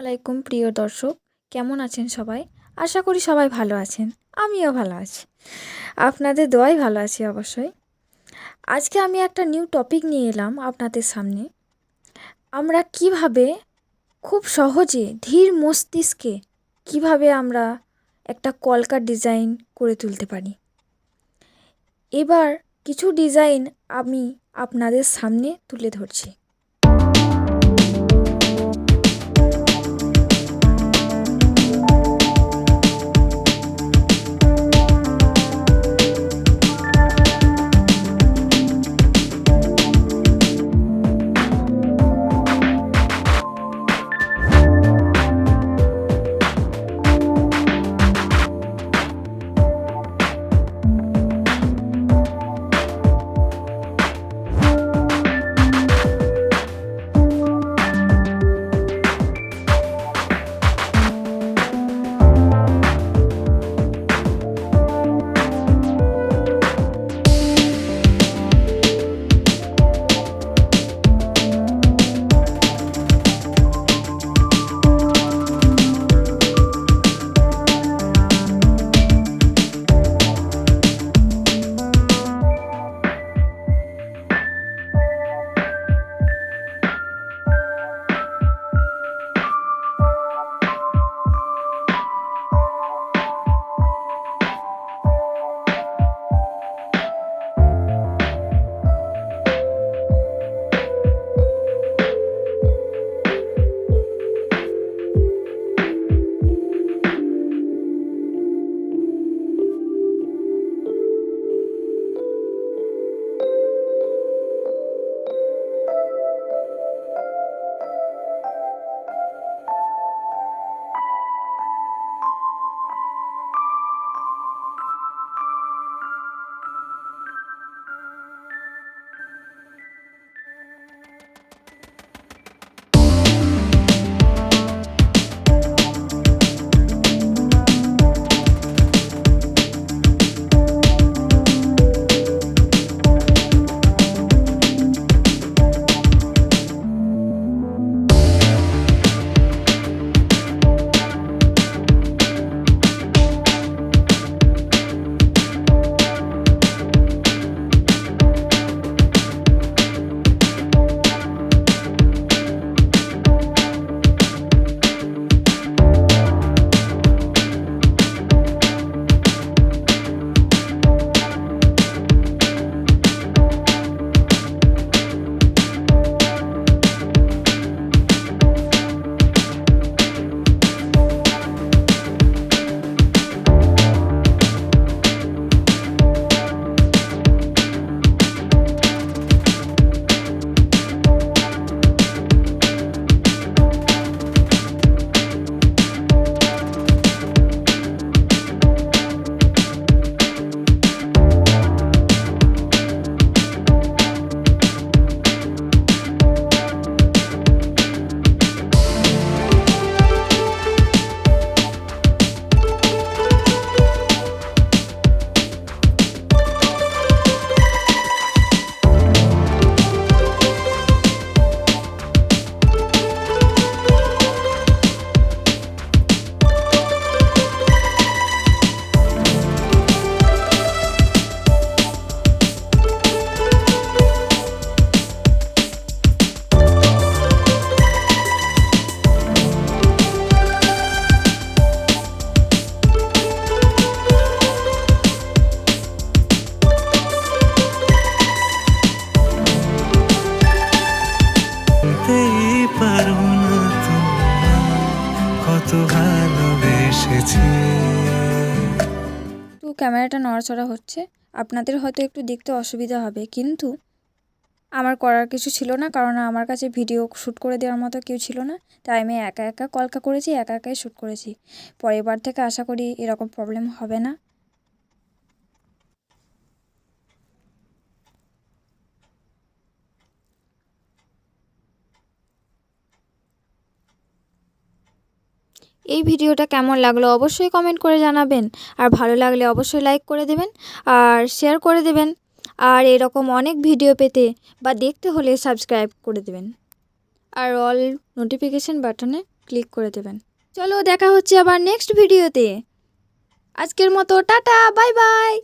আলাইকুম প্রিয় দর্শক, কেমন আছেন সবাই? আশা করি সবাই ভালো আছেন। আমিও ভালো আছি, আপনাদের দোয়ায় ভালো আছি অবশ্যই। আজকে আমি একটা নিউ টপিক নিয়ে এলাম আপনাদের সামনে। আমরা কিভাবে খুব সহজে ধীর মস্তিষ্কে কিভাবে আমরা একটা কলকার ডিজাইন করে তুলতে পারি। এবার কিছু ডিজাইন আমি আপনাদের সামনে তুলে ধরছি। একটু ক্যামেরাটা নড়াচড়া হচ্ছে, আপনাদের হয়তো একটু দেখতে অসুবিধা হবে, কিন্তু আমার করার কিছু ছিল না, কারণ আমার কাছে ভিডিও শ্যুট করে দেওয়ার মতো কেউ ছিল না। তাই আমি একা একা কলকা করেছি, একা একাই শ্যুট করেছি। পরের বার থেকে আশা করি এরকম প্রবলেম হবে না। এই ভিডিওটা কেমন লাগলো অবশ্যই কমেন্ট করে জানাবেন, আর ভালো লাগলে অবশ্যই লাইক করে দেবেন আর শেয়ার করে দেবেন। আর এরকম অনেক ভিডিও পেতে বা দেখতে হলে সাবস্ক্রাইব করে দেবেন আর অল নোটিফিকেশান বাটনে ক্লিক করে দেবেন। চলো দেখা হচ্ছে আবার নেক্সট ভিডিওতে। আজকের মতো টাটা, বাই বাই।